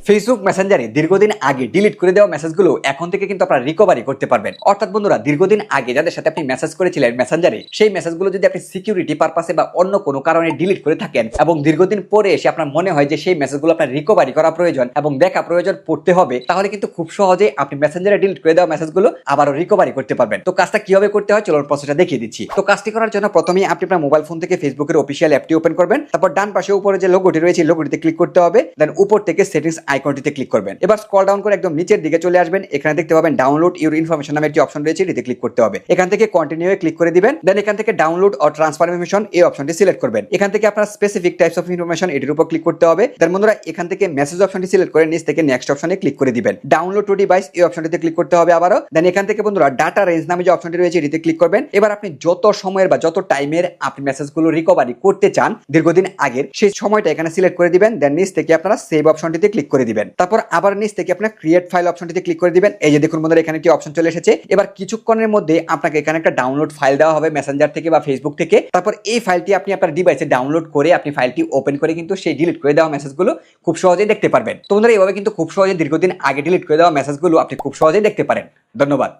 Facebook মেসেঞ্জারে দীর্ঘদিন আগে ডিলিট করে দেওয়া মেসেজগুলো এখন থেকে কিন্তু আপনারা রিকভারি করতে পারবেন। অর্থাৎ বন্ধুরা, দীর্ঘদিন আগে যাদের সাথে আপনি মেসেজ করেছিলেন মেসেঞ্জারে, সেই মেসেজগুলো যদি আপনি সিকিউরিটি পারপাসে বা অন্য কোনো কারণে ডিলিট করে থাকেন এবং দীর্ঘদিন পরে এসে আপনার মনে হয় যে সেই মেসেজগুলো আপনার রিকভারি করা প্রয়োজন এবং দেখা প্রয়োজন পড়তে হবে, তাহলে কিন্তু খুব সহজে আপনি মেসেঞ্জারে ডিলিট করে দেওয়া মেসেজগুলো আবারও রিকভারি করতে পারবেন। তো কাজটা কিভাবে করতে হয় চলুন প্রসেসটা দেখিয়ে দিচ্ছি। তো কাজটি করার জন্য প্রথমেই আপনি আপনার মোবাইল ফোন থেকে ফেসবুকের অফিসিয়াল অ্যাপটি ওপেন করবেন। তারপর ডান পাশে উপরে যে লোগোটি রয়েছে লোগোটিতে ক্লিক করতে হবে। দেন উপর থেকে সেটিংস আইকনটিতে ক্লিক করবেন। এবার স্ক্রল ডাউন করে একদম নিচের দিকে চলে আসবেন। এখানে দেখতে পাবেন ডাউনলোড ইউর ইনফরমেশন নামে একটি অপশন রয়েছে, এটিতে ক্লিক করতে হবে। এখান থেকে কন্টিনিউ এ ক্লিক করে দিবেন। দেন এখান থেকে ডাউনলোড অর ট্রান্সফার ইনফরমেশন এই অপশনটি সিলেক্ট করবেন। এখান থেকে আপনার স্পেসিফিক টাইপস অফ ইনফরমেশন এটির উপর ক্লিক করতে হবে। দেন বন্ধুরা, এখান থেকে মেসেজ অপশনটি সিলেক্ট করে নিচ থেকে নেক্সট অপশনে ক্লিক করে দিবেন। ডাউনলোড টু ডিভাইস এই অপশনটিতে ক্লিক করতে হবে আবারও। দেন এখান থেকে বন্ধুরা ডাটা রেঞ্জ নামে যে অপশনটি রয়েছে এটিতে ক্লিক করবেন। এবার আপনি যত সময়ের বা যত টাইমের আপনি মেসেজগুলো রিকভারি করতে চান দীর্ঘদিন আগের, সেই সময়টা এখানে সিলেক্ট করে দিবেন। দেন নিচ থেকে আপনারা সেভ অপশনটিতে ক্লিক করে দিবেন। তারপর আবার নিচ থেকে আপনারা ক্রিয়েট ফাইল অপশনটিতে ক্লিক করে দিবেন। এই যে দেখুন বন্ধুরা, এখানে একটি অপশন চলে এসেছে। এবার কিছুক্ষণের মধ্যে আপনাকে এখানে একটা ডাউনলোড ফাইল দেওয়া হবে মেসেঞ্জার থেকে বা ফেসবুক থেকে। তারপর এই ফাইলটি আপনি আপনার ডিভাইসে ডাউনলোড করে আপনি ফাইলটি ওপেন করে কিন্তু সেই ডিলিট করে দেওয়া মেসেজগুলো খুব সহজেই দেখতে পারবেন। তো বন্ধুরা, এইভাবে কিন্তু খুব সহজে দীর্ঘদিন আগে ডিলিট করে দেওয়া মেসেজগুলো আপনি খুব সহজেই দেখতে পারেন। ধন্যবাদ।